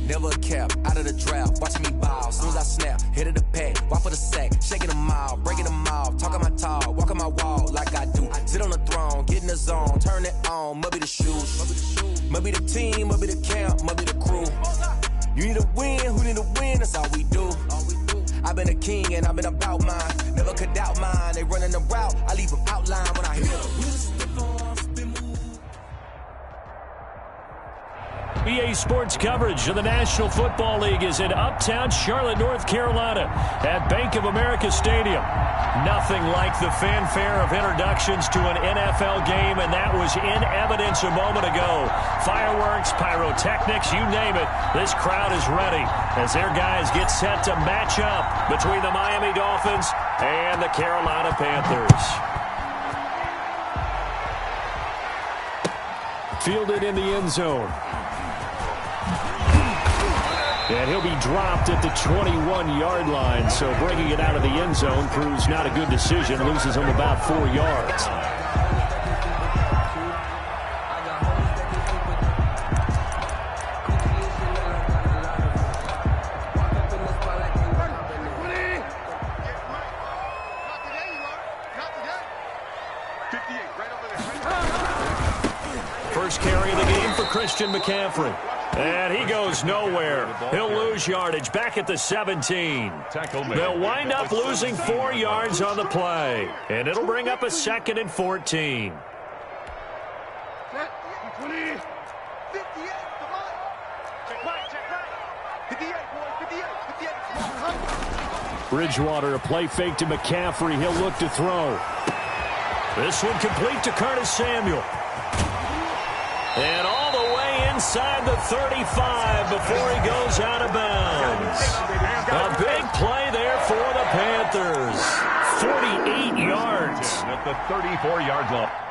never a cap, out of the draft, watching me ball. Soon as I snap, hit of the pack, walk for the sack, shaking them out, breaking them off, talking my talk, walking my wall like I do. Sit on the throne, get in the zone, turn it on, must be the shoes, must be the team, must be the camp, must be the crew. You need a win, who need a win, that's all we do. I've been a king and I've been about mine, never could doubt mine. They running the route, I leave them outline when I hit them. EA Sports coverage of the National Football League is in uptown Charlotte, North Carolina at Bank of America Stadium. Nothing like the fanfare of introductions to an NFL game, and that was in evidence a moment ago. Fireworks, pyrotechnics, you name it, this crowd is ready as their guys get set to match up between the Miami Dolphins and the Carolina Panthers. Fielded in the end zone. And he'll be dropped at the 21-yard line, so bringing it out of the end zone proves not a good decision, loses him about 4 yards. First carry of the game for Christian McCaffrey. And he goes nowhere. He'll lose yardage back at the 17. They'll wind up losing 4 yards on the play. And it'll bring up a 2nd and 14. Bridgewater, a play fake to McCaffrey. He'll look to throw. This one complete to Curtis Samuel. And all the way inside the 35 before he goes out of bounds. A big play there for the Panthers. 48 yards. At the 34-yard line.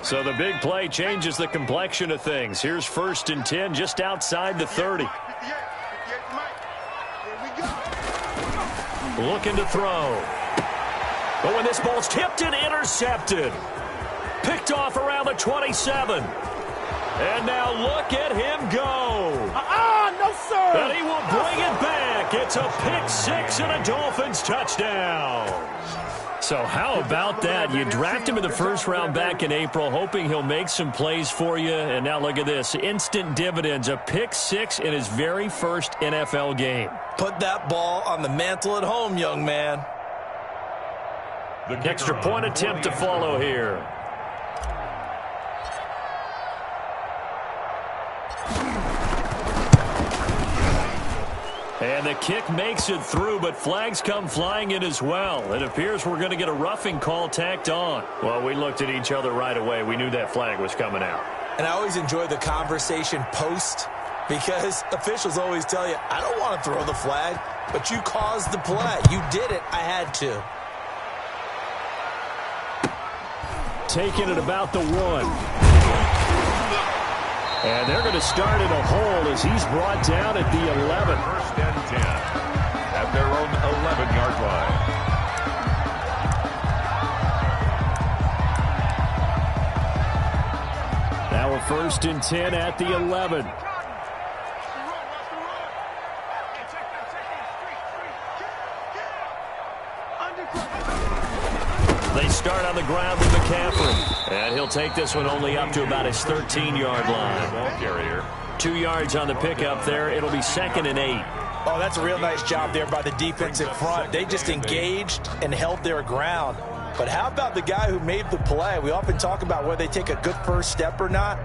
So the big play changes the complexion of things. Here's 1st and 10 just outside the 30. Looking to throw. But when this ball's tipped and intercepted. Picked off around the 27. And now look at him go. No, sir. And he will bring it back. It's a pick six and a Dolphins touchdown. So how about that? You draft him in the first round back in April, hoping he'll make some plays for you. And now look at this. Instant dividends. A pick six in his very first NFL game. Put that ball on the mantle at home, young man. The extra point attempt to follow here. And the kick makes it through, but flags come flying in as well. It appears we're going to get a roughing call tacked on. Well, we looked at each other right away. We knew that flag was coming out. And I always enjoy the conversation post because officials always tell you, I don't want to throw the flag, but you caused the play. You did it. I had to. Taking it about the 1. And they're going to start in a hole as he's brought down at the 11. 1st and 10 at their own 11-yard line. Now a 1st and 10 at the 11. They start on the ground with McCaffrey. And he'll take this one only up to about his 13-yard line. Ball carrier. 2 yards on the pickup there. It'll be 2nd and 8. Oh, that's a real nice job there by the defense in front. They just engaged and held their ground. But how about the guy who made the play? We often talk about whether they take a good first step or not.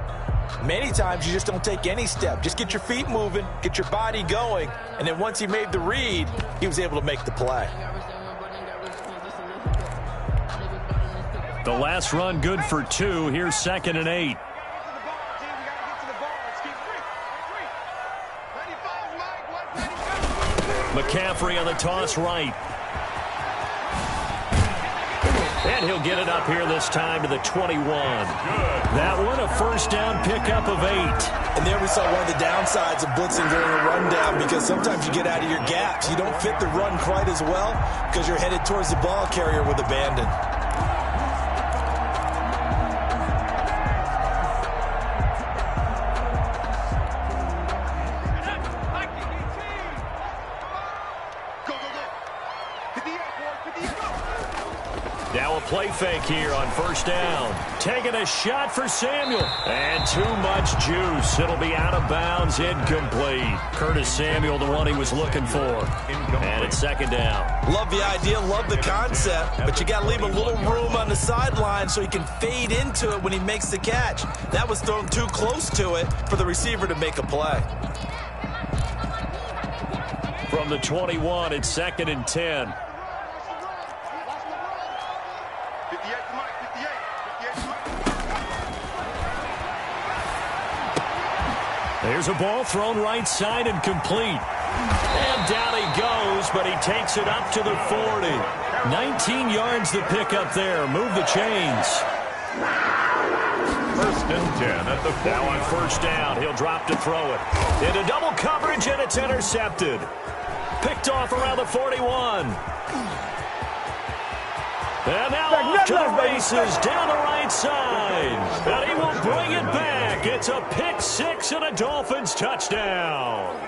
Many times you just don't take any step. Just get your feet moving, get your body going, and then once he made the read, he was able to make the play. The last run good for 2. Here's 2nd and 8. McCaffrey on the toss right. And he'll get it up here this time to the 21. That one a first down pickup of 8. And there we saw one of the downsides of blitzing during a rundown because sometimes you get out of your gaps. You don't fit the run quite as well because you're headed towards the ball carrier with abandon. Now a play fake here on first down. Taking a shot for Samuel. And too much juice. It'll be out of bounds, incomplete. Curtis Samuel, the one he was looking for. And it's 2nd down. Love the idea, love the concept, but you got to leave a little room on the sideline so he can fade into it when he makes the catch. That was thrown too close to it for the receiver to make a play. From the 21, it's 2nd and 10. There's a ball thrown right side and complete. And down he goes, but he takes it up to the 40. 19 yards the pickup there. Move the chains. 1st and 10 at the 40. Now on first down, he'll drop to throw it. Into double coverage, and it's intercepted. Picked off around the 41. And now off to the races down the right side. And he will bring it back. It's a pick six and a Dolphins touchdown.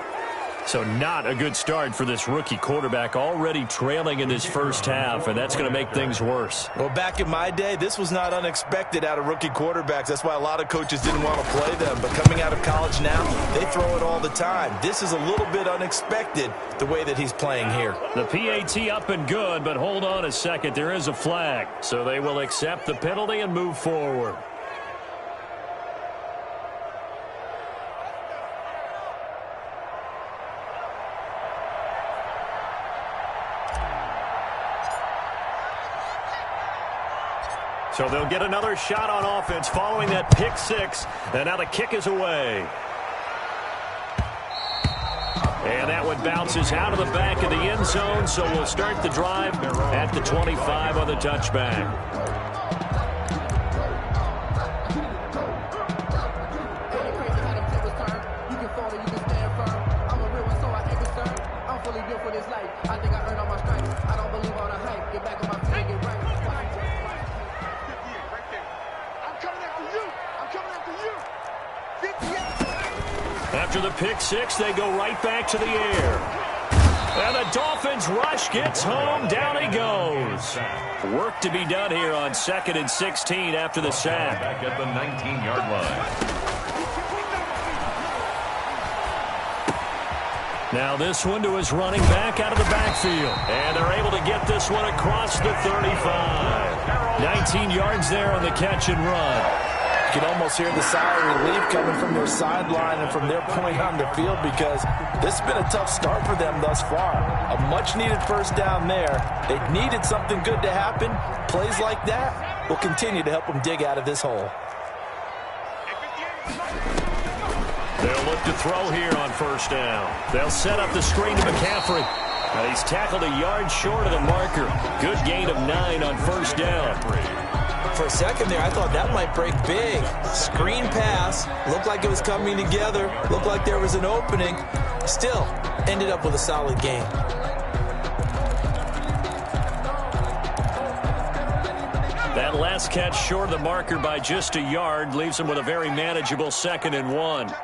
So not a good start for this rookie quarterback, already trailing in this first half, and that's going to make things worse. Well, back in my day, this was not unexpected out of rookie quarterbacks. That's why a lot of coaches didn't want to play them. But coming out of college now, they throw it all the time. This is a little bit unexpected, the way that he's playing here. The PAT up and good, but hold on a second. There is a flag. So they will accept the penalty and move forward. So they'll get another shot on offense following that pick six. And now the kick is away. And that one bounces out of the back of the end zone, so we'll start the drive at the 25 on the touchback. After the pick six, they go right back to the air. And the Dolphins rush gets home. Down he goes. Work to be done here on 2nd and 16 after the sack. Back at the 19-yard line. Now this one to his running back out of the backfield. And they're able to get this one across the 35. 19 yards there on the catch and run. You can almost hear the sigh of relief coming from their sideline and from their point on the field, because this has been a tough start for them thus far. A much-needed first down there. They needed something good to happen. Plays like that will continue to help them dig out of this hole. They'll look to throw here on first down. They'll set up the screen to McCaffrey. He's tackled a yard short of the marker. Good gain of 9 on first down. For a second there, I thought that might break big. Screen pass. Looked like it was coming together. Looked like there was an opening. Still, ended up with a solid gain. That last catch short of the marker by just a yard leaves him with a very manageable 2nd and 1.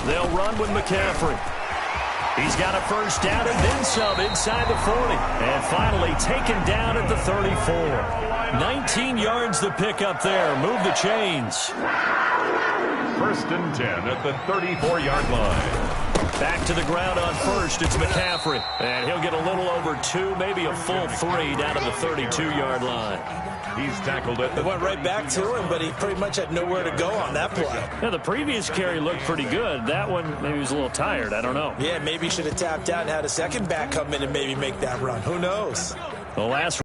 They'll run with McCaffrey. He's got a first down and then some inside the 40. And finally taken down at the 34. 19 yards the pick up there. Move the chains. 1st and 10 at the 34-yard line. Back to the ground on first. It's McCaffrey. And he'll get a little over 2, maybe a full 3 down to the 32-yard line. He's tackled it. It went right back to him, but he pretty much had nowhere to go on that play. Yeah, the previous carry looked pretty good. That one, maybe he was a little tired. I don't know. Yeah, maybe he should have tapped out and had a second back come in and maybe make that run. Who knows? The last.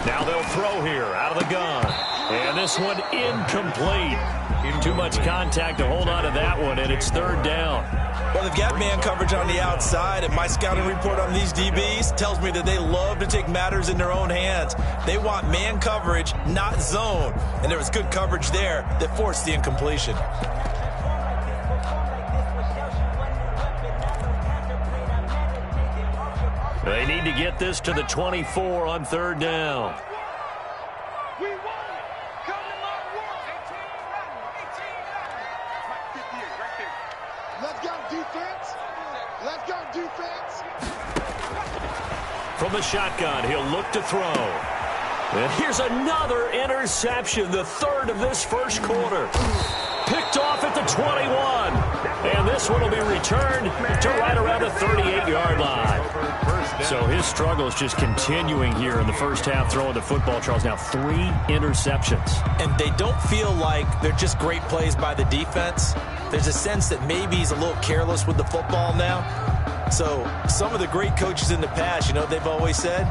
Now they'll throw here out of the gun. And this one incomplete. Too much contact to hold on to that one, and it's 3rd down. Well, they've got man coverage on the outside, and my scouting report on these DBs tells me that they love to take matters in their own hands. They want man coverage, not zone. And there was good coverage there that forced the incompletion. They need to get this to the 24 on 3rd down. From the shotgun, he'll look to throw. And here's another interception, the 3rd of this first quarter. Picked off at the 21. And this one will be returned to right around the 38-yard line. So his struggle is just continuing here in the first half, throwing the football, Charles. Now 3 interceptions. And they don't feel like they're just great plays by the defense. There's a sense that maybe he's a little careless with the football now. So some of the great coaches in the past, you know, they've always said,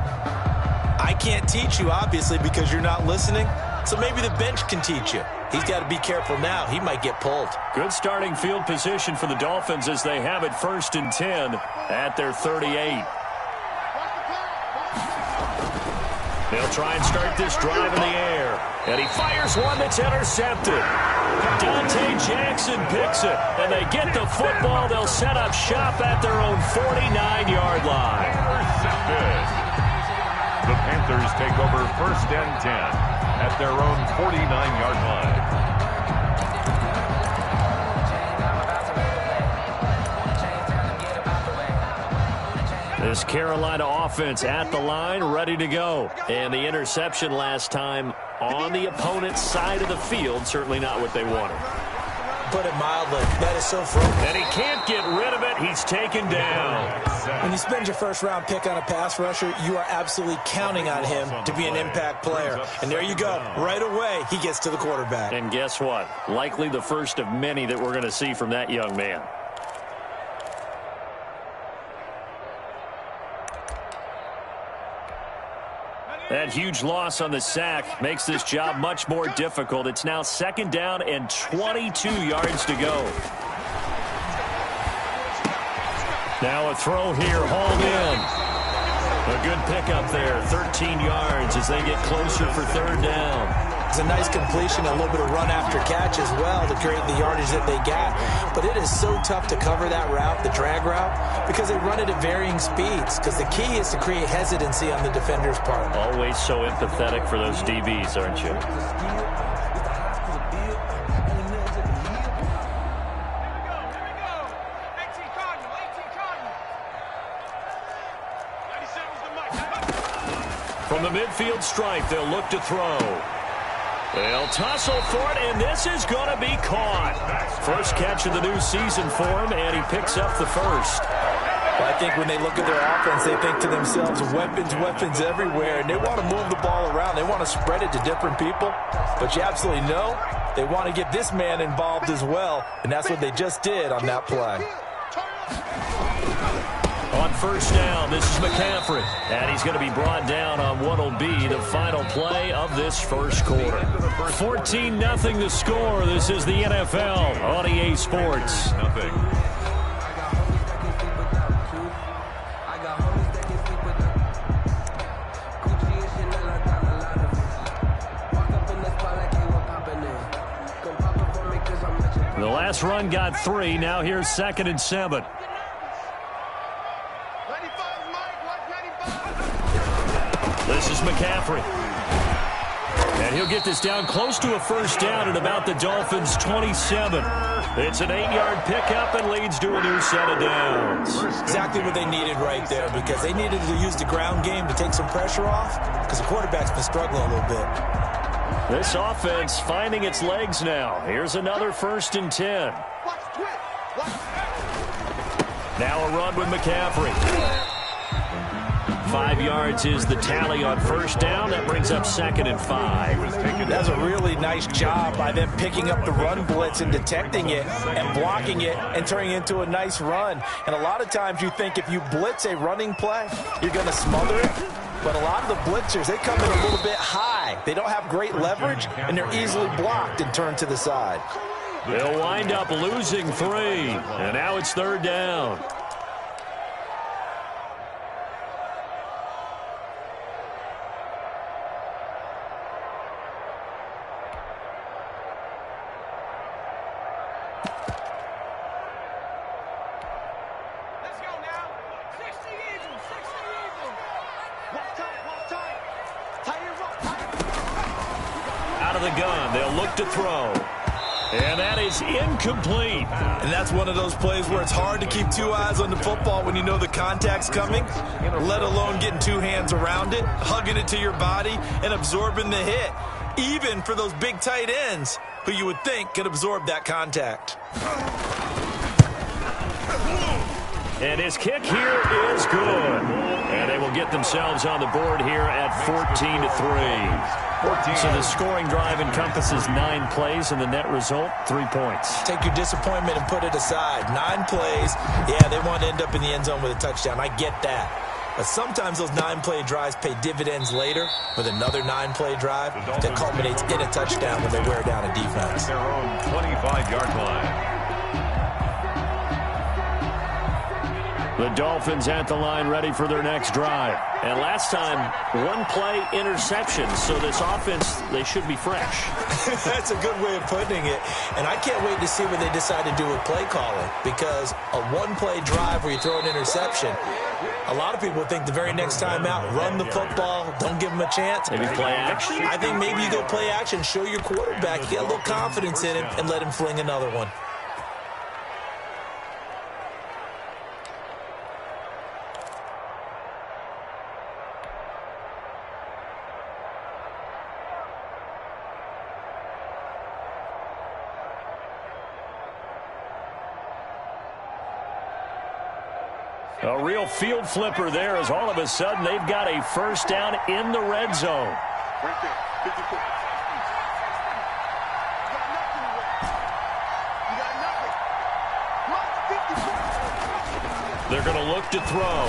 I can't teach you, obviously, because you're not listening. So maybe the bench can teach you. He's got to be careful now. He might get pulled. Good starting field position for the Dolphins as they have it 1st and 10 at their 38. They'll try and start this drive in the air. And he fires one that's intercepted. Dante Jackson picks it. And they get the football. They'll set up shop at their own 49-yard line. Intercepted. The Panthers take over 1st and 10 at their own 49-yard line. This Carolina offense at the line, ready to go. And the interception last time on the opponent's side of the field, certainly not what they wanted. Put it mildly, that is so frustrating. And he can't get rid of it. He's taken down. When you spend your first-round pick on a pass rusher, you are absolutely counting on him to be an impact player. And there you go. Right away, he gets to the quarterback. And guess what? Likely the first of many that we're going to see from that young man. That huge loss on the sack makes this job much more difficult. It's now 2nd down and 22 yards to go. Now a throw here, hauled in. A good pickup there, 13 yards as they get closer for 3rd down. It's a nice completion, a little bit of run after catch as well to create the yardage that they got. But it is so tough to cover that route, the drag route, because they run it at varying speeds. Because the key is to create hesitancy on the defender's part. Always so empathetic for those DBs, aren't you? From the midfield stripe, they'll look to throw. They'll tussle for it, and this is going to be caught. First catch of the new season for him, and he picks up the first. Well, I think when they look at their offense, they think to themselves, weapons everywhere, and they want to move the ball around. They want to spread it to different people, but you absolutely know they want to get this man involved as well, and that's what they just did on that play. On 1st down, this is McCaffrey. And he's going to be brought down on what will be the final play of this first quarter. 14-0 the score. This is the NFL on EA Sports. The last run got 3. Now here's 2nd and 7. This is McCaffrey. And he'll get this down close to a 1st down at about the Dolphins' 27. It's an 8-yard pickup and leads to a new set of downs. Exactly what they needed right there, because they needed to use the ground game to take some pressure off, because the quarterback's been struggling a little bit. This offense finding its legs now. Here's another 1st and 10. Now a run with McCaffrey. 5 yards is the tally on 1st down. That brings up 2nd and 5. That's a really nice job by them picking up the run blitz and detecting it and blocking it and turning it into a nice run. And a lot of times you think if you blitz a running play, you're going to smother it. But a lot of the blitzers, they come in a little bit high. They don't have great leverage, and they're easily blocked and turned to the side. They'll wind up losing 3. And now it's 3rd down. The gun. They'll look to throw. And that is incomplete. And that's one of those plays where it's hard to keep 2 eyes on the football when you know the contact's coming, let alone getting 2 hands around it, hugging it to your body, and absorbing the hit. Even for those big tight ends who you would think could absorb that contact. And his kick here is good. And they will get themselves on the board here at 14-3. So the scoring drive encompasses 9 plays, and the net result, 3 points. Take your disappointment and put it aside. 9 plays, yeah, they want to end up in the end zone with a touchdown. I get that. But sometimes those 9-play drives pay dividends later with another 9-play drive that culminates in a touchdown when they wear down a defense. Their own 25-yard line. The Dolphins at the line ready for their next drive. And last time, 1-play interception. So this offense, they should be fresh. That's a good way of putting it. And I can't wait to see what they decide to do with play calling. Because a 1-play drive where you throw an interception, a lot of people think the very next time out, run the football, don't give them a chance. Maybe play action? I think maybe you go play action, show your quarterback, get a little confidence in him, and let him fling another one. A real field flipper there as all of a sudden they've got a 1st down in the red zone. They're going to look to throw.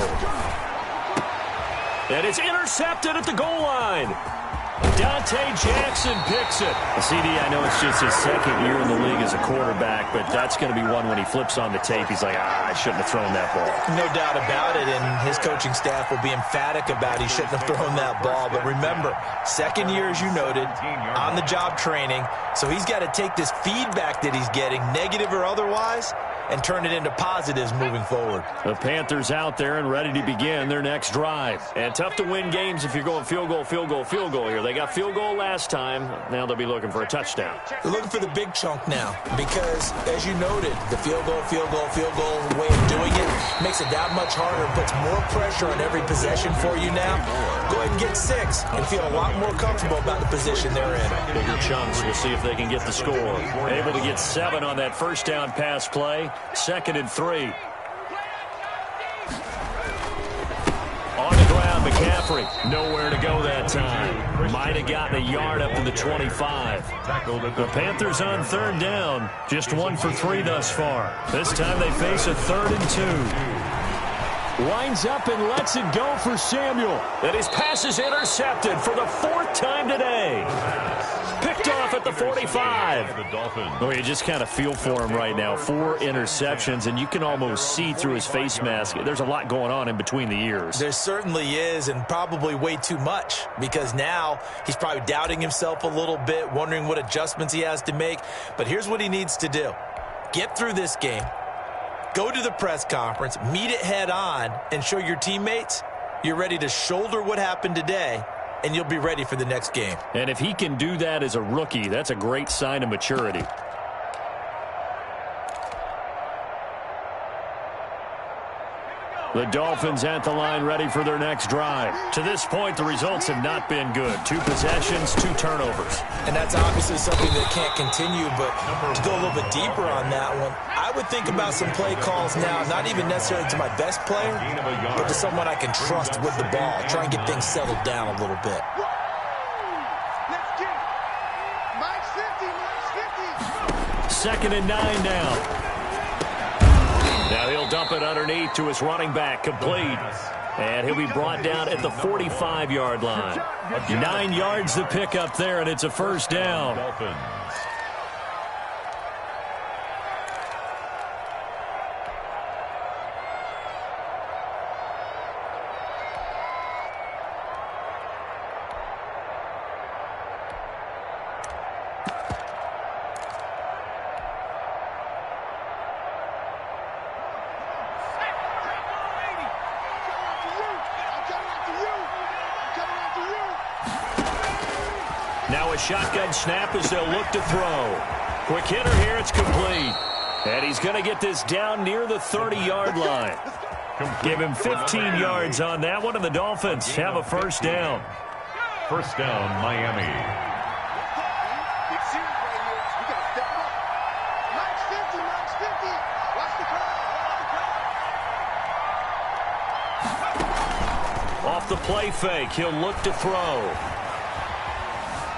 And it's intercepted at the goal line. Dante Jackson picks it. CD, I know it's just his second year in the league as a quarterback, but that's going to be one when he flips on the tape. He's like, I shouldn't have thrown that ball. No doubt about it, and his coaching staff will be emphatic about he shouldn't have thrown that ball. But remember, second year, as you noted, on-the-job training, so he's got to take this feedback that he's getting, negative or otherwise, and turn it into positives moving forward. The Panthers out there and ready to begin their next drive. And tough to win games if you're going field goal, field goal, field goal here. They got field goal last time. Now they'll be looking for a touchdown. They're looking for the big chunk now because, as you noted, the field goal way of doing it makes it that much harder, puts more pressure on every possession for you now. Go ahead and get 6 and feel a lot more comfortable about the position they're in. Bigger chunks. We'll see if they can get the score. Able to get 7 on that first down pass play. 2nd and 3. On the ground, McCaffrey. Nowhere to go that time. Might have gotten a yard up to the 25. The Panthers on 3rd down. Just 1 for 3 thus far. This time they face a 3rd and 2. Winds up and lets it go for Samuel. And his pass is intercepted for the 4th time today. Picked off at the 45. The Dolphins. Oh, you just kind of feel for him right now. 4 interceptions, and you can almost see through his face mask. There's a lot going on in between the ears. There certainly is, and probably way too much, because now he's probably doubting himself a little bit, wondering what adjustments he has to make. But here's what he needs to do. Get through this game. Go to the press conference, meet it head on, and show your teammates you're ready to shoulder what happened today, and you'll be ready for the next game. And if he can do that as a rookie, that's a great sign of maturity. The Dolphins at the line ready for their next drive. To this point, the results have not been good. 2 possessions, 2 turnovers. And that's obviously something that can't continue, but to go a little bit deeper on that one, I would think about some play calls now, not even necessarily to my best player, but to someone I can trust with the ball. Try and get things settled down a little bit. Second and 9 now. Now he'll dump it underneath to his running back, complete. And he'll be brought down at the 45-yard line. 9 yards to pick up there, and it's a first down. Dolphins. Now a shotgun snap as they'll look to throw. Quick hitter here, it's complete. And he's going to get this down near the 30-yard line. Give him 15 yards on that one, and the Dolphins have a first down. First down, Miami. Off the play fake, he'll look to throw.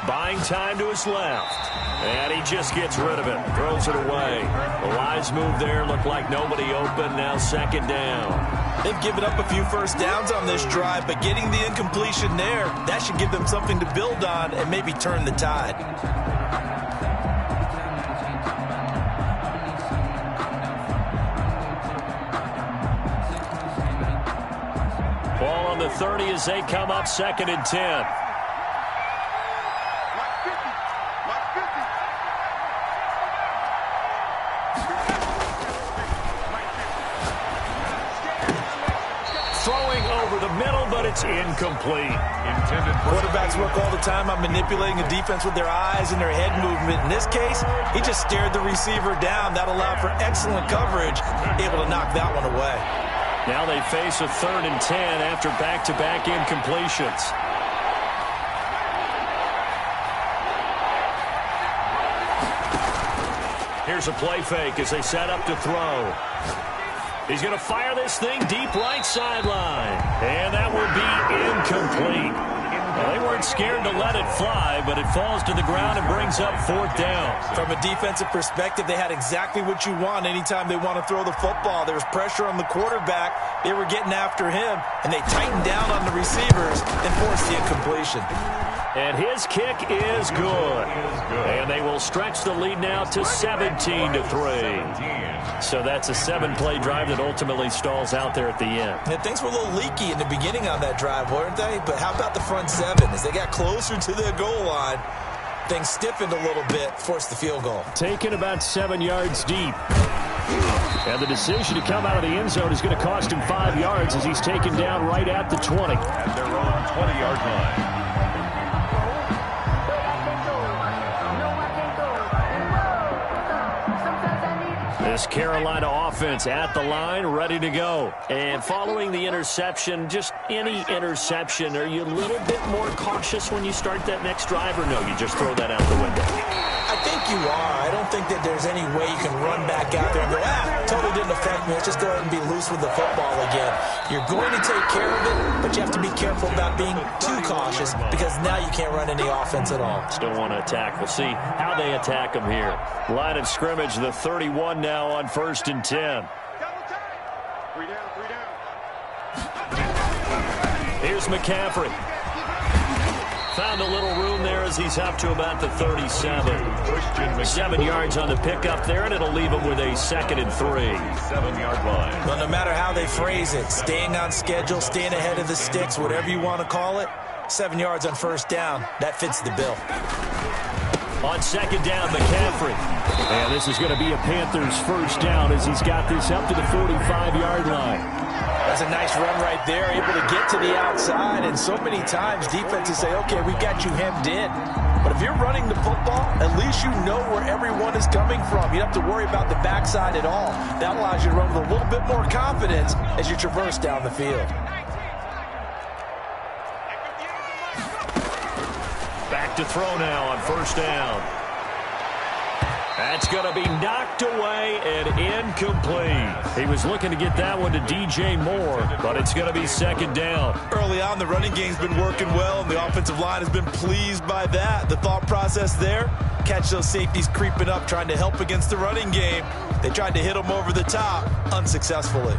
Buying time to his left. And he just gets rid of it. Throws it away. The wise move there. Looked like nobody open. Now 2nd down. They've given up a few first downs on this drive, but getting the incompletion there, that should give them something to build on and maybe turn the tide. Ball on the 30 as they come up 2nd and 10. It's incomplete. Quarterbacks work all the time on manipulating the defense with their eyes and their head movement. In this case, he just stared the receiver down. That allowed for excellent coverage, able to knock that one away. Now they face a 3rd and 10 after back-to-back incompletions. Here's a play fake as they set up to throw. He's going to fire this thing deep right sideline. And that will be incomplete. Well, they weren't scared to let it fly, but it falls to the ground and brings up 4th down. From a defensive perspective, they had exactly what you want anytime they want to throw the football. There was pressure on the quarterback. They were getting after him, and they tightened down on the receivers and forced the incompletion. And his kick is good. And they will stretch the lead now to 17-3. So that's a 7-play drive that ultimately stalls out there at the end. Yeah, things were a little leaky in the beginning on that drive, weren't they? But how about the front 7? As they got closer to the goal line, things stiffened a little bit, forced the field goal. Taken about 7 yards deep. And the decision to come out of the end zone is going to cost him 5 yards as he's taken down right at the 20. At their own 20-yard line. This Carolina offense at the line, ready to go. And following the interception, just any interception, are you a little bit more cautious when you start that next drive, or no, you just throw that out the window? I think you are. I don't think that there's any way you can run back out there and go, totally didn't affect me. Let's just go ahead and be loose with the football again. You're going to take care of it, but you have to be careful about being too cautious because now you can't run any offense at all. Still want to attack. We'll see how they attack them here. Line of scrimmage, the 31 now on 1st and 10. Here's McCaffrey. Found a little room there as he's up to about the 37. 7 yards on the pickup there, and it'll leave him with a 2nd and 3. 7-yard line. Well, no matter how they phrase it, staying on schedule, staying ahead of the sticks, whatever you want to call it, 7 yards on 1st down, that fits the bill. On 2nd down, McCaffrey. And this is going to be a Panthers 1st down as he's got this up to the 45-yard line. That's a nice run right there, able to get to the outside. And so many times defenses say, okay, we've got you hemmed in. But if you're running the football, at least you know where everyone is coming from. You don't have to worry about the backside at all. That allows you to run with a little bit more confidence as you traverse down the field. Back to throw now on 1st down. That's going to be knocked away and incomplete. He was looking to get that one to DJ Moore, but it's going to be 2nd down. Early on, the running game's been working well, and the offensive line has been pleased by that. The thought process there, catch those safeties creeping up, trying to help against the running game. They tried to hit them over the top, unsuccessfully.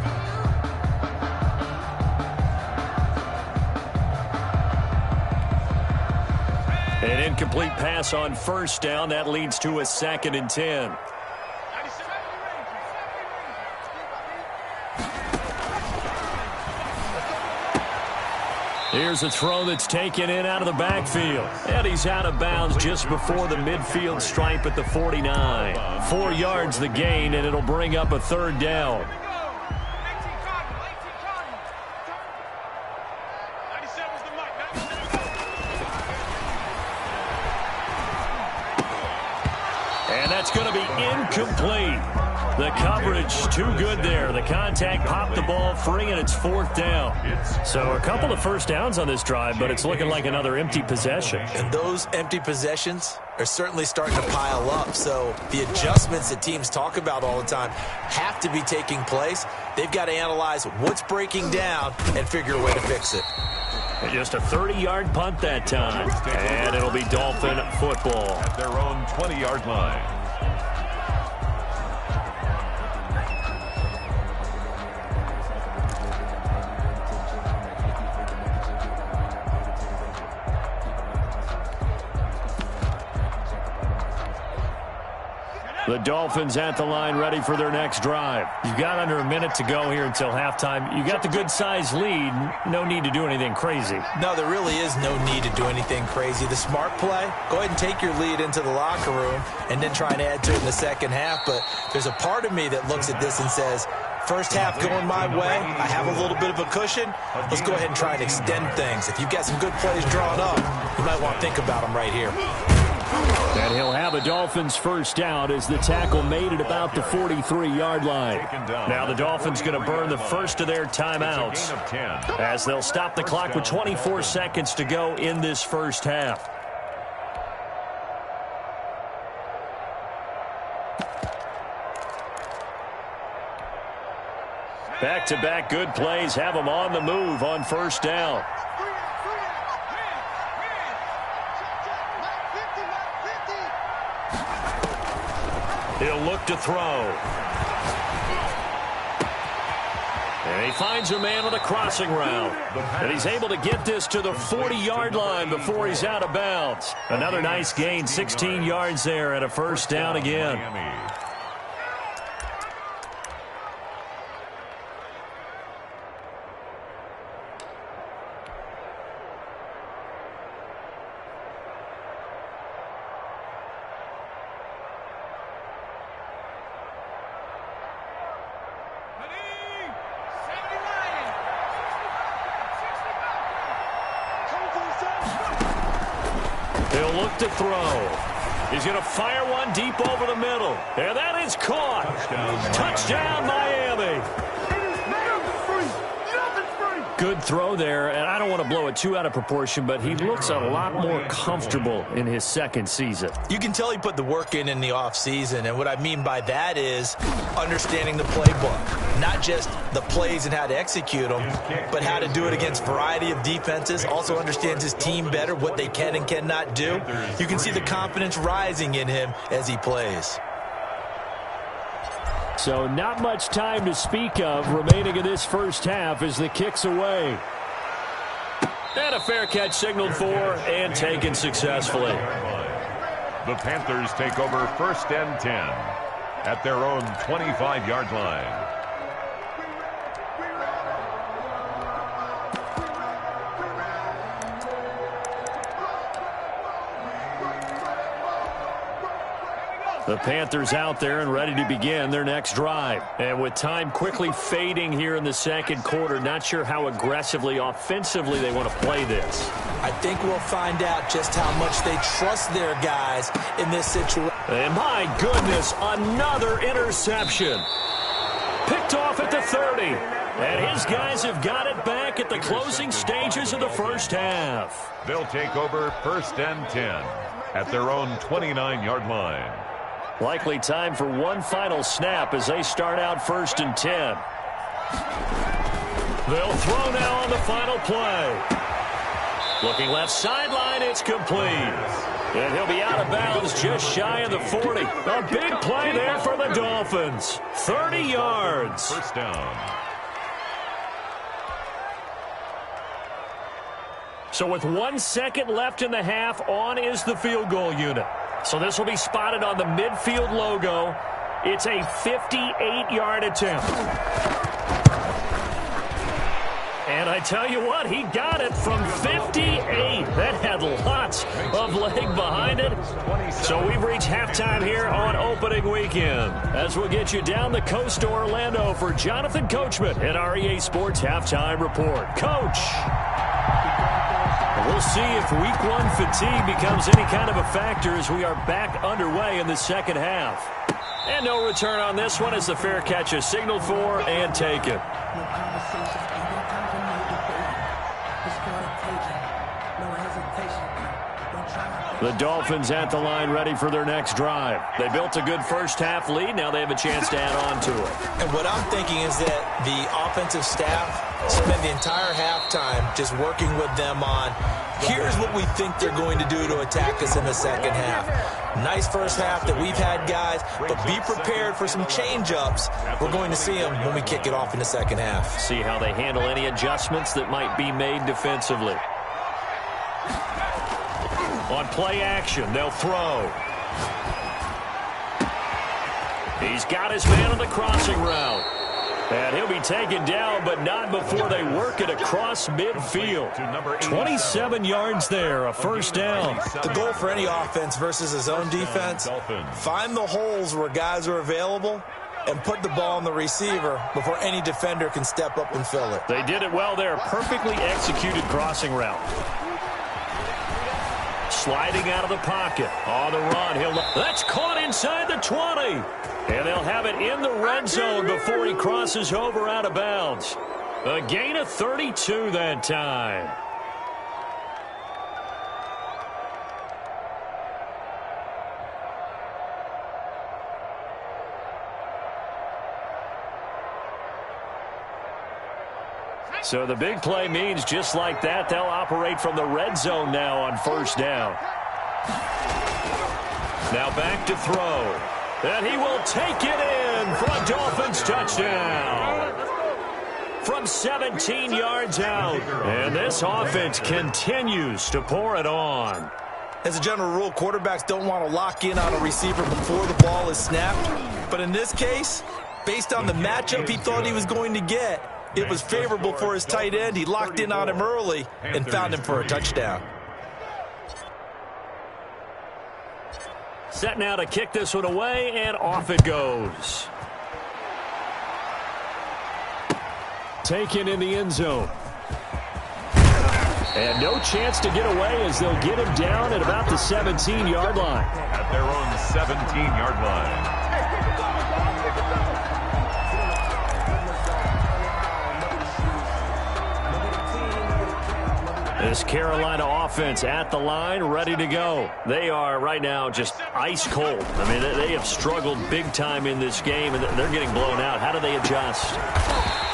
An incomplete pass on 1st down. That leads to a 2nd and 10. Here's a throw that's taken in out of the backfield. And he's out of bounds just before the midfield stripe at the 49. 4 yards the gain, and it'll bring up a 3rd down. And that's going to be incomplete. The coverage too good there. The contact popped the ball free, and it's 4th down. So a couple of 1st downs on this drive, but it's looking like another empty possession. And those empty possessions are certainly starting to pile up. So the adjustments that teams talk about all the time have to be taking place. They've got to analyze what's breaking down and figure a way to fix it. Just a 30-yard punt that time. And it'll be Dolphin football. At their own 20-yard line. The Dolphins at the line ready for their next drive. You've got under a minute to go here until halftime. You got the good-sized lead. No need to do anything crazy. No, there really is no need to do anything crazy. The smart play, go ahead and take your lead into the locker room and then try and add to it in the second half. But there's a part of me that looks at this and says, first half going my way, I have a little bit of a cushion. Let's go ahead and try and extend things. If you've got some good plays drawn up, you might want to think about them right here. And he'll have a Dolphins 1st down as the tackle made it about the 43-yard line. Now the Dolphins going to burn the first of their timeouts as they'll stop the clock with 24 seconds to go in this 1st half. Back-to-back good plays have them on the move on 1st down. He'll look to throw. And he finds a man on the crossing route. And he's able to get this to the 40-yard line before he's out of bounds. Another nice gain, 16 yards there, and a first down again. He'll look to throw. He's going to fire one deep over the middle. And that is caught. Touchdown, Miami. Good throw there, and I don't want to blow it too out of proportion, but he looks a lot more comfortable in his second season. You can tell he put the work in the offseason, and what I mean by that is understanding the playbook. Not just the plays and how to execute them, but how to do it against a variety of defenses. Also understands his team better, what they can and cannot do. You can see the confidence rising in him as he plays. So not much time to speak of remaining in this first half as the kick's away. And a fair catch signaled for and taken successfully. The Panthers take over 1st and 10 at their own 25-yard line. The Panthers out there and ready to begin their next drive. And with time quickly fading here in the second quarter, not sure how aggressively, offensively they want to play this. I think we'll find out just how much they trust their guys in this situation. And my goodness, another interception. Picked off at the 30. And his guys have got it back at the closing stages of the first half. They'll take over 1st and 10 at their own 29-yard line. Likely time for one final snap as they start out 1st and 10. They'll throw now on the final play. Looking left sideline, it's complete. And he'll be out of bounds just shy of the 40. A big play there for the Dolphins. 30 yards. First down. So with 1 second left in the half, on is the field goal unit. So this will be spotted on the midfield logo. It's a 58-yard attempt. And I tell you what, he got it from 58. That had lots of leg behind it. So we've reached halftime here on opening weekend. As we'll get you down the coast to Orlando for Jonathan Coachman at our EA Sports Halftime Report. Coach. We'll see if week one fatigue becomes any kind of a factor as we are back underway in the second half. And no return on this one as the fair catch is signaled for and taken. The Dolphins at the line ready for their next drive. They built a good first half lead. Now they have a chance to add on to it. And what I'm thinking is that the offensive staff spend the entire halftime just working with them on, here's what we think they're going to do to attack us in the second half. Nice first half that we've had, guys, but be prepared for some change-ups. We're going to see them when we kick it off in the second half. See how they handle any adjustments that might be made defensively. On play action, they'll throw. He's got his man on the crossing route. And he'll be taken down, but not before they work it across midfield. 27 yards there, a first down. The goal for any offense versus his own defense, find the holes where guys are available and put the ball on the receiver before any defender can step up and fill it. They did it well there. Perfectly executed crossing route. Sliding out of the pocket. On the run. That's caught inside the 20. And they'll have it in the red zone before he crosses over out of bounds. A gain of 32 that time. So the big play means just like that, they'll operate from the red zone now on first down. Now back to throw. And he will take it in for a Dolphins touchdown. From 17 yards out. And this offense continues to pour it on. As a general rule, quarterbacks don't want to lock in on a receiver before the ball is snapped. But in this case, based on the matchup he thought he was going to get, it was favorable for his tight end. He locked in on him early and found him for a touchdown. Set now to kick this one away, and off it goes. Taken in the end zone. And no chance to get away as they'll get him down at about the 17-yard line. At their own 17-yard line. This Carolina offense at the line, ready to go. They are right now just ice cold. I mean, they have struggled big time in this game, and they're getting blown out. How do they adjust?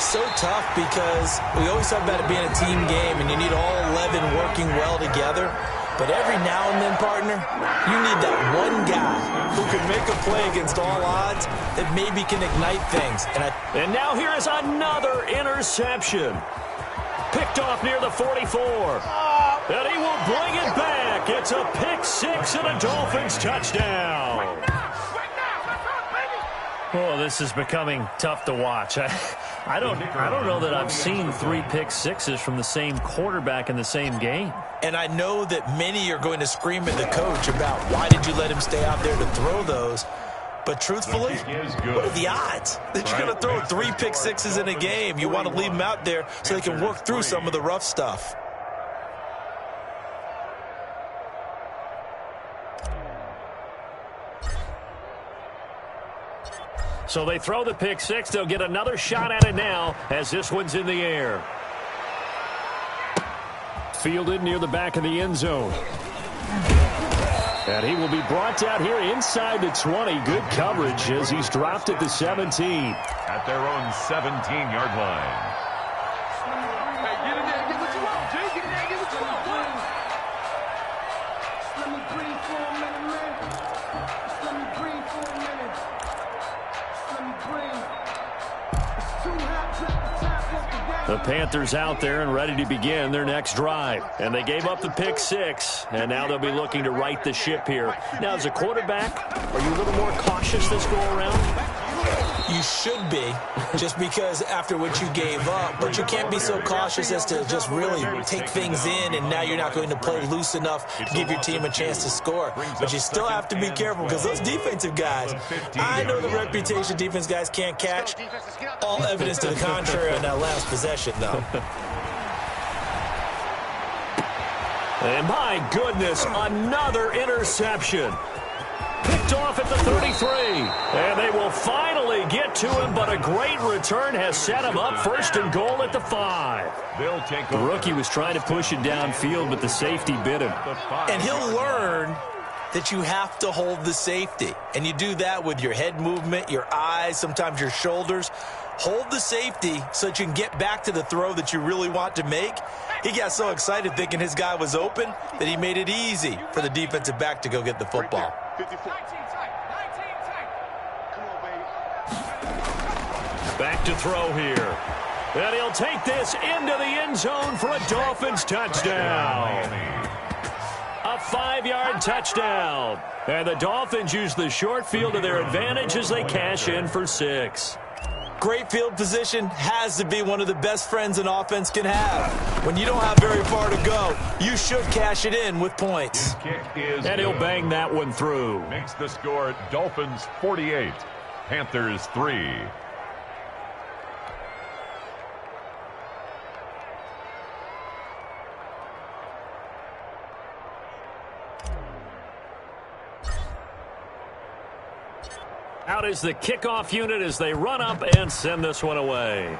So tough because we always talk about it being a team game, and you need all 11 working well together. But every now and then, partner, you need that one guy who can make a play against all odds that maybe can ignite things. And now here is another interception. Picked off near the 44. And he will bring it back. It's a pick six and a Dolphins touchdown. Oh, this is becoming tough to watch. I don't know that I've seen 3 pick sixes from the same quarterback in the same game. And I know that many are going to scream at the coach about why did you let him stay out there to throw those. But truthfully, what are the odds that you're going to throw 3 pick sixes in a game? You want to leave them out there so they can work through some of the rough stuff. So they throw the pick six. They'll get another shot at it now as this one's in the air. Fielded near the back of the end zone. And he will be brought down here inside the 20. Good coverage as he's dropped at the 17. At their own 17-yard line. The Panthers out there and ready to begin their next drive. And they gave up the pick six, and now they'll be looking to right the ship here. Now, as a quarterback, are you a little more cautious this go around? You should be, just because after what you gave up. But you can't be so cautious as to just really take things in, and now you're not going to play loose enough to give your team a chance to score. But you still have to be careful because those defensive guys, I know the reputation defense guys can't catch. All evidence to the contrary on that last possession, though. And my goodness, another interception. Picked off at the 33. And they will finally get to him, but a great return has set him up first and goal at the 5. The rookie was trying to push it downfield, but the safety bit him. And he'll learn that you have to hold the safety. And you do that with your head movement, your eyes, sometimes your shoulders. Hold the safety so that you can get back to the throw that you really want to make. He got so excited thinking his guy was open that he made it easy for the defensive back to go get the football. Back to throw here. And he'll take this into the end zone for a Dolphins touchdown. A 5-yard touchdown. And the Dolphins use the short field to their advantage as they cash in for 6. Great field position has to be one of the best friends an offense can have. When you don't have very far to go, you should cash it in with points. And he'll bang that one through. Makes the score Dolphins 48, Panthers 3. Out is the kickoff unit as they run up and send this one away.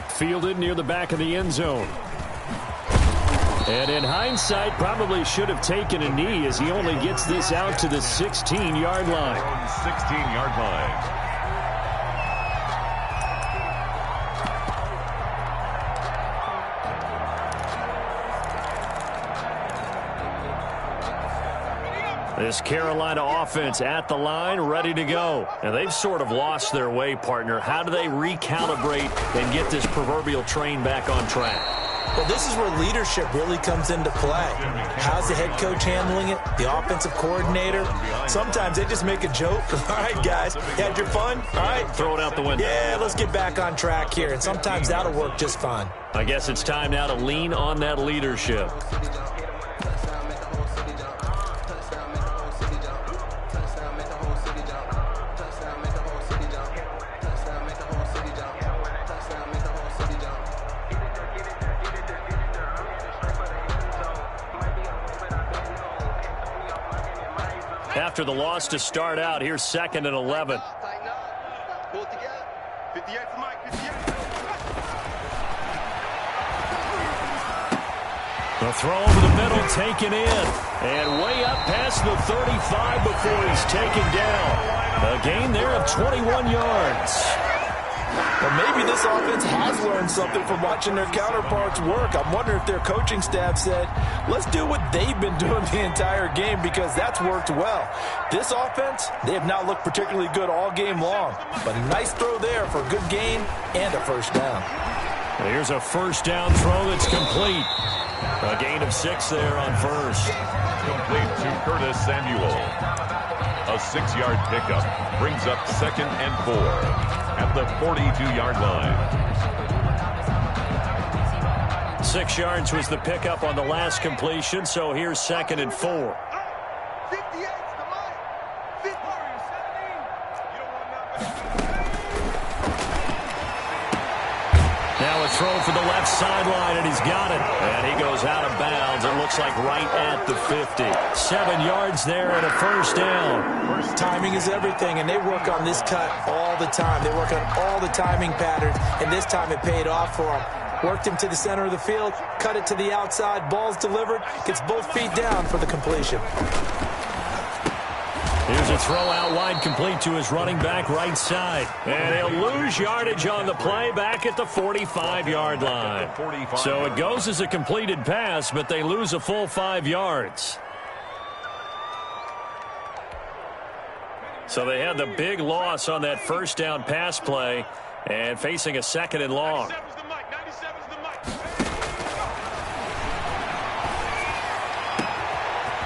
Fielded near the back of the end zone. And in hindsight, probably should have taken a knee as he only gets this out to the 16-yard line. 16-yard line. This Carolina offense at the line, ready to go. And they've sort of lost their way, partner. How do they recalibrate and get this proverbial train back on track? Well, this is where leadership really comes into play. How's the head coach handling it? The offensive coordinator? Sometimes they just make a joke. All right, guys, you had your fun? All right. Throw it out the window. Yeah, let's get back on track here. And sometimes that'll work just fine. I guess it's time now to lean on that leadership. After the loss to start out, here's 2nd and 11. The throw over the middle, taken in. And way up past the 35 before he's taken down. A gain there of 21 yards. Well, maybe this offense has learned something from watching their counterparts work. I'm wondering if their coaching staff said, let's do what they've been doing the entire game, because that's worked well. This offense, they have not looked particularly good all game long. But a nice throw there for a good gain and a first down. Here's a first down throw that's complete. A gain of 6 there on first. Complete to Curtis Samuel. A 6-yard pickup brings up 2nd and 4 at the 42-yard line. 6 yards was the pickup on the last completion, so here's 2nd and 4. Now a throw for the left sideline, and he's got it. And he goes out of bounds. It looks like right at the 50. 7 yards there and a first down. Timing is everything, and they work on this cut all the time. They work on all the timing patterns, and this time it paid off for them. Worked him to the center of the field, cut it to the outside, ball's delivered, gets both feet down for the completion. Here's a throw out wide, complete to his running back right side. And he'll lose yardage on the play back at the 45-yard line. So it goes as a completed pass, but they lose a full 5 yards. So they had the big loss on that first down pass play and facing a 2nd and long.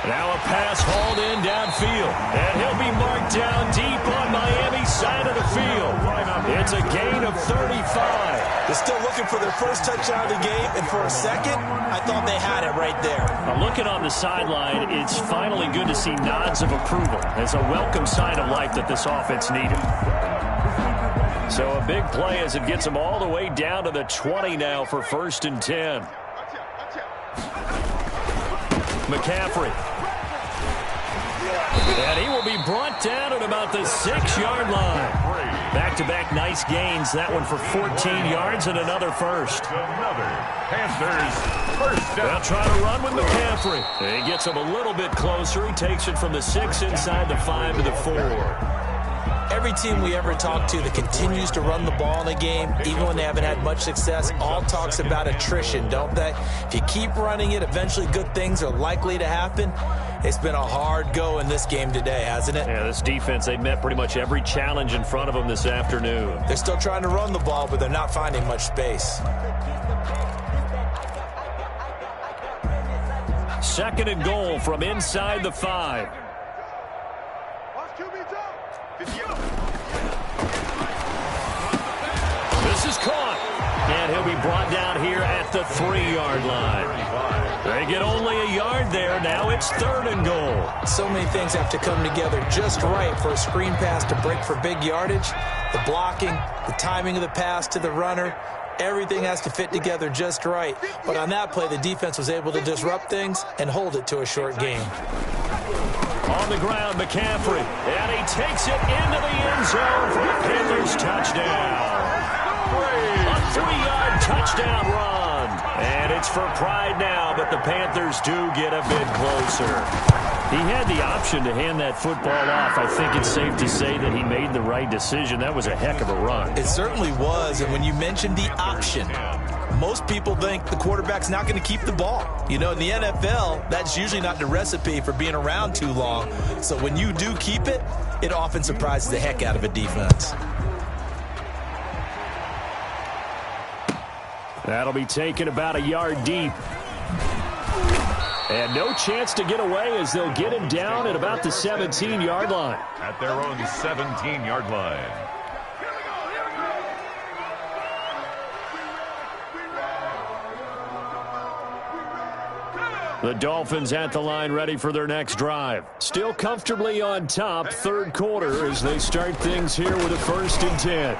Now a pass hauled in downfield. And he'll be marked down deep on Miami's side of the field. It's a gain of 35. They're still looking for their first touchdown of the game, and for a second, I thought they had it right there. Now looking on the sideline, it's finally good to see nods of approval. It's a welcome sign of life that this offense needed. So a big play as it gets them all the way down to the 20 now for 1st and 10. McCaffrey. And he will be brought down at about the 6-yard line. Back-to-back nice gains. That one for 14 yards and another first. Another Panthers first down. They'll try to run with McCaffrey. He gets him a little bit closer. He takes it from the 6 inside the 5 to the 4. Every team we ever talk to that continues to run the ball in a game, even when they haven't had much success, all talks about attrition, don't they? If you keep running it, eventually good things are likely to happen. It's been a hard go in this game today, hasn't it? Yeah, this defense, they met pretty much every challenge in front of them this afternoon. They're still trying to run the ball, but they're not finding much space. 2nd and goal from inside the 5. This is caught. And he'll be brought down here at the 3-yard line. They get only a yard there. Now it's 3rd and goal. So many things have to come together just right for a screen pass to break for big yardage. The blocking, the timing of the pass to the runner, everything has to fit together just right. But on that play, the defense was able to disrupt things and hold it to a short game. On the ground, McCaffrey. And he takes it into the end zone for a Panthers touchdown. A 3-yard touchdown run. And it's for pride now, but the Panthers do get a bit closer. He had the option to hand that football off. I think it's safe to say that he made the right decision. That was a heck of a run. It certainly was, and when you mentioned the option, Most people think the quarterback's not going to keep the ball. You know, in the NFL, that's usually not the recipe for being around too long. So when you do keep it, it often surprises the heck out of a defense. That'll be taken about a yard deep. And no chance to get away as they'll get him down at about the 17-yard line. At their own 17-yard line. The Dolphins at the line ready for their next drive. Still comfortably on top, third quarter as they start things here with a 1st and 10.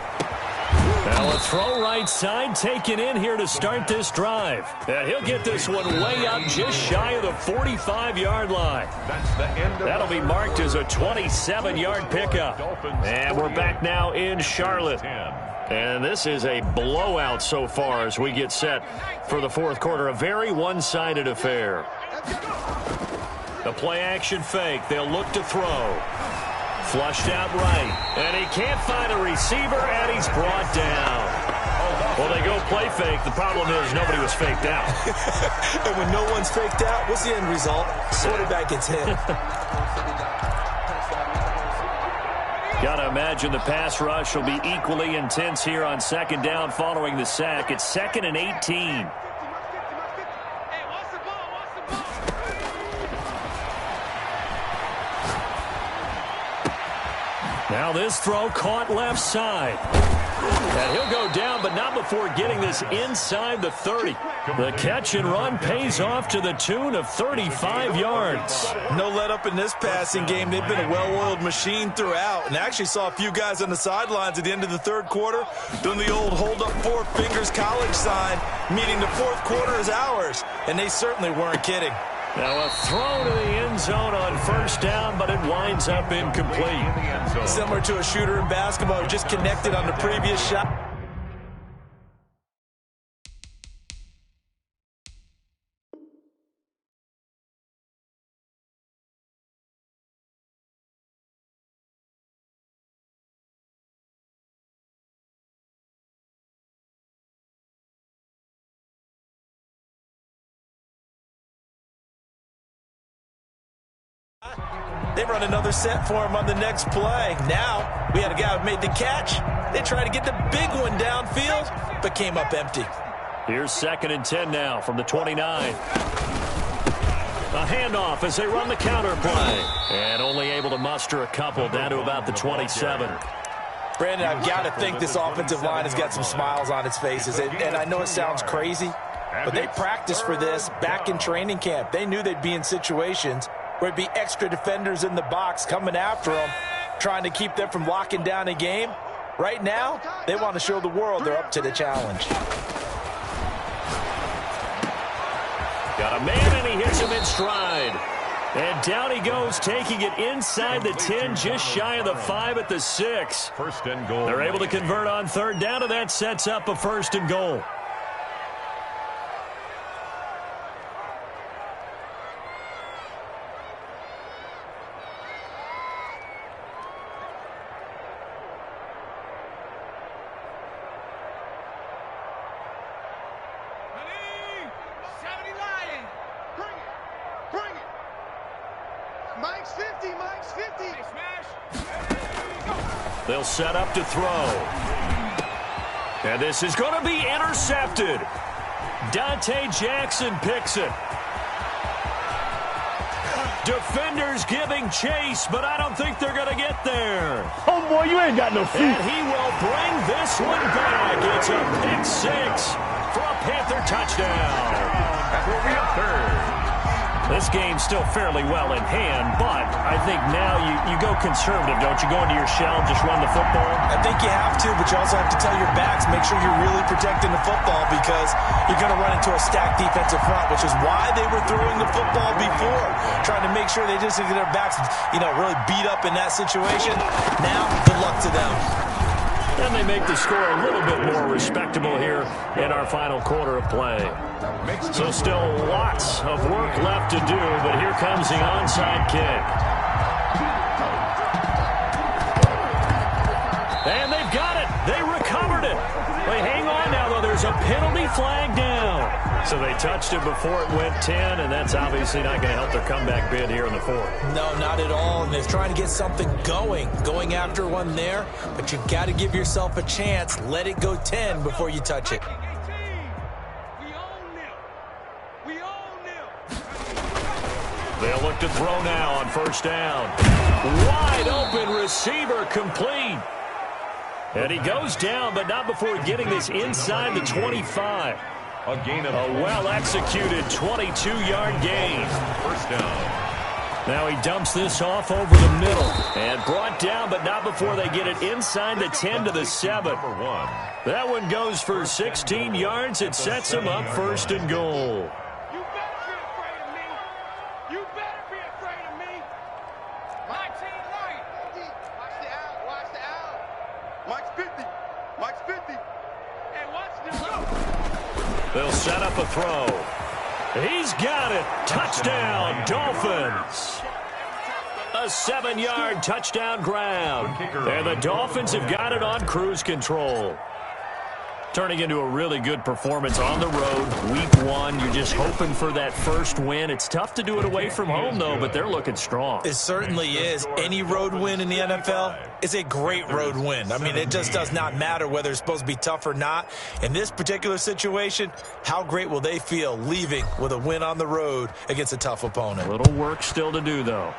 Well, a throw right side taken in here to start this drive. And he'll get this one way up just shy of the 45-yard line. That's the end of That'll be marked as a 27-yard pickup. And we're back now in Charlotte. And this is a blowout so far as we get set for the fourth quarter. A very one-sided affair. The play-action fake. They'll look to throw. Flushed out right. And he can't find a receiver, and he's brought down. Well, they go play fake. The problem is nobody was faked out. And when no one's faked out, what's the end result? Quarterback gets hit. Got to imagine the pass rush will be equally intense here on 2nd down following the sack. It's 2nd and 18. Now this throw caught left side. And he'll go down, but not before getting this inside the 30. The catch and run pays off to the tune of 35 yards. No let up in this passing game. They've been a well-oiled machine throughout. And I actually saw a few guys on the sidelines at the end of the third quarter doing the old hold up 4 fingers college sign, meaning the fourth quarter is ours. And they certainly weren't kidding. Now a throw to the end zone on 1st down, but it winds up incomplete. Similar to a shooter in basketball who just connected on the previous shot. They run another set for him on the next play. Now, we had a guy who made the catch. They tried to get the big one downfield, but came up empty. Here's 2nd and 10 now from the 29. A handoff as they run the counter play. And only able to muster a couple down to about the 27. Brandon, I've got to think this offensive line has got some smiles on its faces. And I know it sounds crazy, but they practiced for this back in training camp. They knew they'd be in situations where it'd be extra defenders in the box coming after them, trying to keep them from locking down a game. Right now, they want to show the world they're up to the challenge. Got a man, and he hits him in stride. And down he goes, taking it inside the 10, just shy of the 5 at the 6. 1st and goal. They're able to convert on 3rd down, and that sets up a 1st and goal. They'll set up to throw. And this is going to be intercepted. Dante Jackson picks it. Defenders giving chase, but I don't think they're going to get there. Oh, boy, you ain't got no feet. And he will bring this one back. It's a pick 6 for a Panther touchdown. That will be a 3rd. This game's still fairly well in hand, but I think now you go conservative, don't you? Go into your shell, just run the football? I think you have to, but you also have to tell your backs, make sure you're really protecting the football because you're going to run into a stacked defensive front, which is why they were throwing the football before, trying to make sure they just get their backs, really beat up in that situation. Now, good luck to them. And they make the score a little bit more respectable here in our final quarter of play. So still lots of work left to do, but here comes the onside kick. And they've got it. They recovered it. They hang on now, though. They're there's a penalty flag down. So they touched it before it went 10, and that's obviously not going to help their comeback bid here in the fourth. No, not at all. And they're trying to get something going after one there. But you've got to give yourself a chance. Let it go 10 before you touch it. They'll look to throw now on first down. Wide open receiver complete. And he goes down, but not before getting this inside the 25. A gain of a well-executed 22-yard gain. First down. Now he dumps this off over the middle. And brought down, but not before they get it inside the 10 to the 7. That one goes for 16 yards. It sets him up first and goal. They'll set up a throw. He's got it. Touchdown, Dolphins. A 7-yard touchdown grab. And the Dolphins have got it on cruise control. Turning into a really good performance on the road. Week 1, you're just hoping for that first win. It's tough to do it away from home, though, but they're looking strong. It certainly is. Any road win in the NFL is a great road win. I mean, it just does not matter whether it's supposed to be tough or not. In this particular situation, how great will they feel leaving with a win on the road against a tough opponent? A little work still to do, though.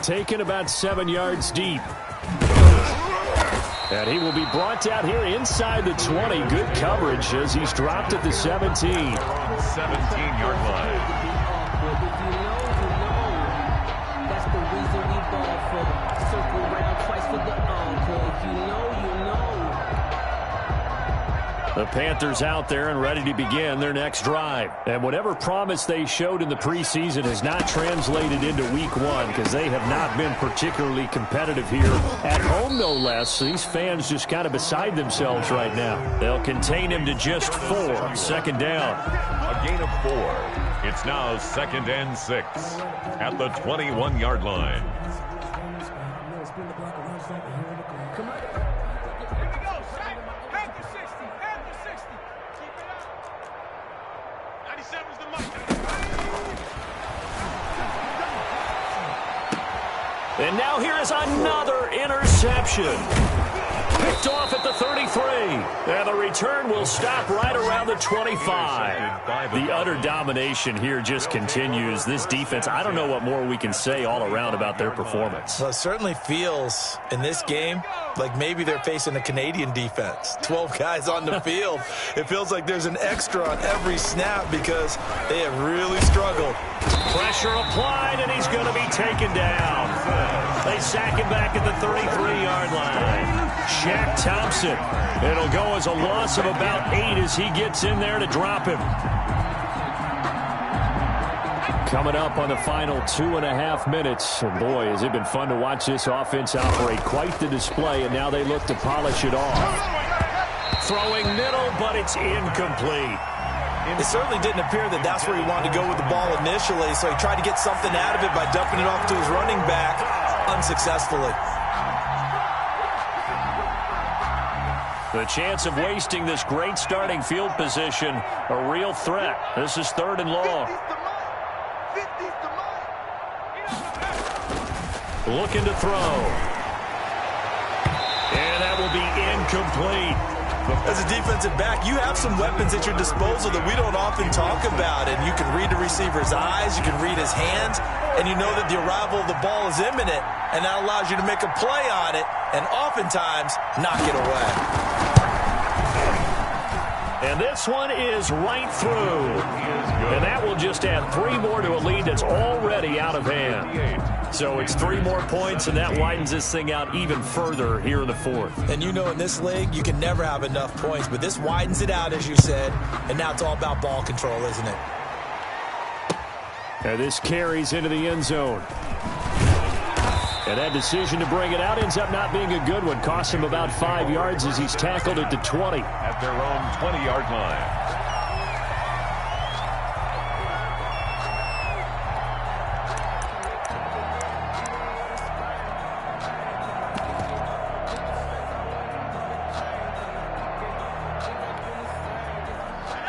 Taken about 7 yards deep. And he will be brought down here inside the 20. Good coverage as he's dropped at the 17. 17-yard line. That's the reason we ball for. Circle around twice for the encore. You know. The Panthers out there and ready to begin their next drive. And whatever promise they showed in the preseason has not translated into week 1 because they have not been particularly competitive here at home, no less. These fans just kind of beside themselves right now. They'll contain him to just 4. Second down. A gain of 4. It's now 2nd and 6 at the 21-yard line. And now here is another interception. Picked off at the 33. And the return will stop right around the 25. The utter domination here just continues. This defense, I don't know what more we can say all around about their performance. Well, it certainly feels in this game like maybe they're facing a Canadian defense. 12 guys on the field. It feels like there's an extra on every snap because they have really struggled. Pressure applied, and he's going to be taken down. They sack him back at the 33-yard line. Shaq Thompson. It'll go as a loss of about 8 as he gets in there to drop him. Coming up on the final 2.5 minutes. And boy, has it been fun to watch this offense operate. Quite the display, and now they look to polish it off. Throwing middle, but it's incomplete. It certainly didn't appear that that's where he wanted to go with the ball initially, so he tried to get something out of it by dumping it off to his running back unsuccessfully. The chance of wasting this great starting field position, a real threat. This is 3rd and long. Looking to throw. And that will be incomplete. As a defensive back, you have some weapons at your disposal that we don't often talk about. And you can read the receiver's eyes, you can read his hands, and you know that the arrival of the ball is imminent. And that allows you to make a play on it and oftentimes knock it away. And this one is right through. And that will just add 3 more to a lead that's already out of hand. So it's 3 more points, and that widens this thing out even further here in the 4th. And you know in this league, you can never have enough points, but this widens it out, as you said, and now it's all about ball control, isn't it? And this carries into the end zone. And that decision to bring it out ends up not being a good one. Cost him about 5 yards as he's tackled at the 20. At their own 20-yard line.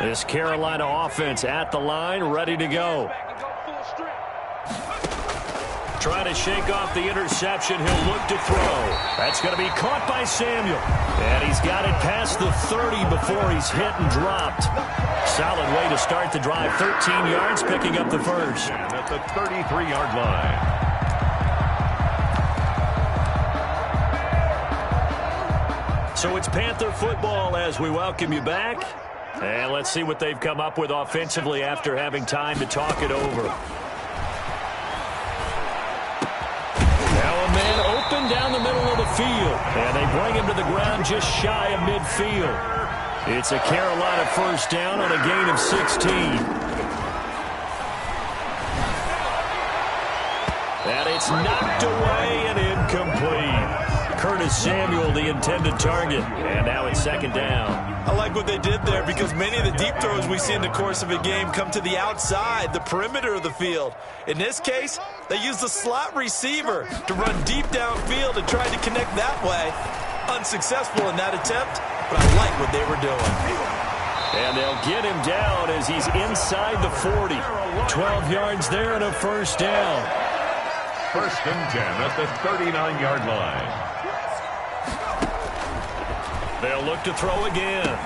This Carolina offense at the line, ready to go. Trying to shake off the interception. He'll look to throw. That's going to be caught by Samuel. And he's got it past the 30 before he's hit and dropped. Solid way to start the drive. 13 yards, picking up the first. And at the 33-yard line. So it's Panther football as we welcome you back. And let's see what they've come up with offensively after having time to talk it over. Now a man open down the middle of the field. And they bring him to the ground just shy of midfield. It's a Carolina first down on a gain of 16. And it's knocked away and incomplete. Curtis Samuel, the intended target. And now it's second down. I like what they did there because many of the deep throws we see in the course of a game come to the outside, the perimeter of the field. In this case, they used the slot receiver to run deep downfield and tried to connect that way. Unsuccessful in that attempt, but I like what they were doing. And they'll get him down as he's inside the 40. 12 yards there and a first down. First and 10 at the 39-yard line. They'll look to throw again.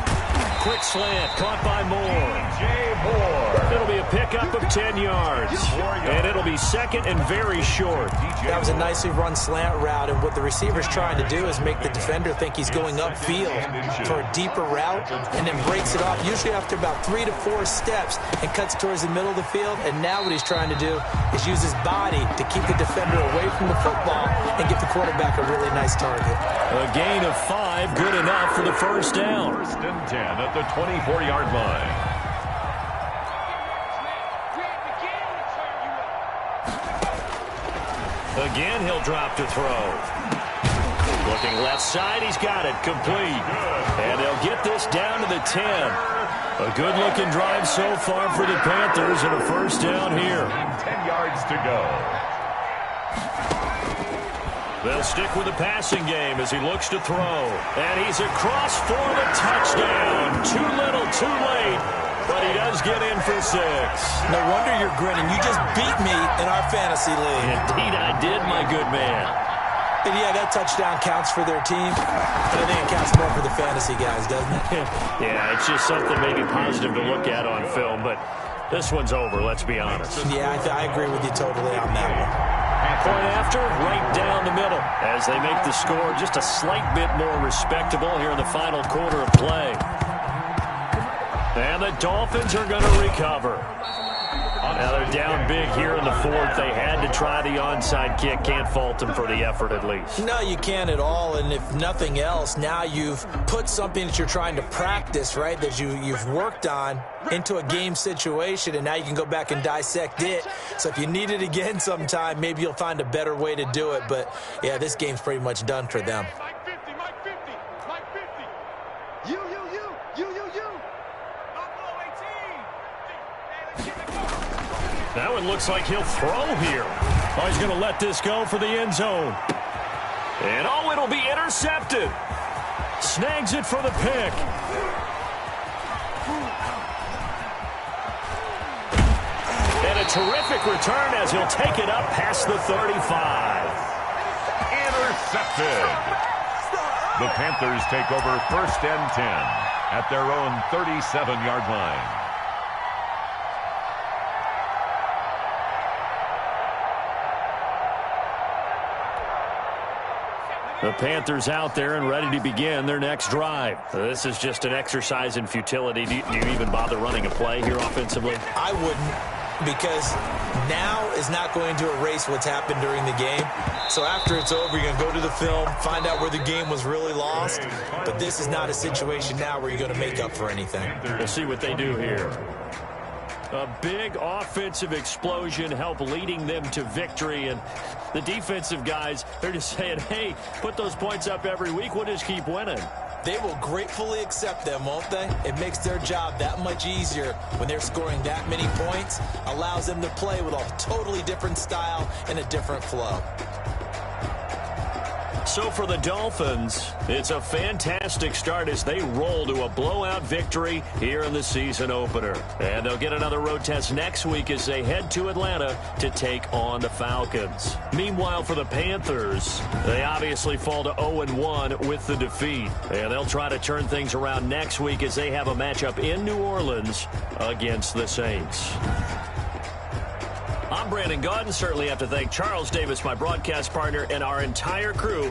Quick slant, caught by Moore. It'll be a pickup of 10 yards. And it'll be second and very short. That was a nicely run slant route, and what the receiver's trying to do is make the defender think he's going upfield for a deeper route, and then breaks it off, usually after about 3 to 4 steps, and cuts towards the middle of the field. And now what he's trying to do is use his body to keep the defender away from the football and give the quarterback a really nice target. A gain of 5, good enough for the first down. First and 10 at the 24-yard line. Again, he'll drop to throw. Looking left side, he's got it, complete. And they'll get this down to the 10. A good-looking drive so far for the Panthers, and a first down here. 10 yards to go. They'll stick with the passing game as he looks to throw. And he's across for the touchdown. Too little, too late. But he does get in for 6. No wonder you're grinning. You just beat me in our fantasy league. Indeed I did, my good man. And yeah, that touchdown counts for their team. But I think it counts more for the fantasy guys, doesn't it? Yeah, it's just something maybe positive to look at on film. But this one's over, let's be honest. Yeah, I agree with you totally on that one. Point after, right down the middle. As they make the score just a slight bit more respectable here in the final quarter of play. And the Dolphins are going to recover. Now they're down big here in the fourth. They had to try the onside kick. Can't fault them for the effort at least. No, you can't at all. And if nothing else, now you've put something that you're trying to practice, right, that you've worked on into a game situation, and now you can go back and dissect it. So if you need it again sometime, maybe you'll find a better way to do it. But, yeah, this game's pretty much done for them. Now it looks like he'll throw here. Oh, he's going to let this go for the end zone. And, oh, it'll be intercepted. Snags it for the pick. And a terrific return as he'll take it up past the 35. Intercepted. The Panthers take over first and 10 at their own 37-yard line. The Panthers out there and ready to begin their next drive. This is just an exercise in futility. Do you even bother running a play here offensively? I wouldn't, because now is not going to erase what's happened during the game. So after it's over, you're going to go to the film, find out where the game was really lost. But this is not a situation now where you're going to make up for anything. We'll see what they do here. A big offensive explosion help leading them to victory. And the defensive guys, they're just saying, hey, put those points up every week. We'll just keep winning. They will gratefully accept them, won't they? It makes their job that much easier when they're scoring that many points. Allows them to play with a totally different style and a different flow. So for the Dolphins, it's a fantastic start as they roll to a blowout victory here in the season opener. And they'll get another road test next week as they head to Atlanta to take on the Falcons. Meanwhile, for the Panthers, they obviously fall to 0-1 with the defeat. And they'll try to turn things around next week as they have a matchup in New Orleans against the Saints. I'm Brandon Gaudin. Certainly have to thank Charles Davis, my broadcast partner, and our entire crew.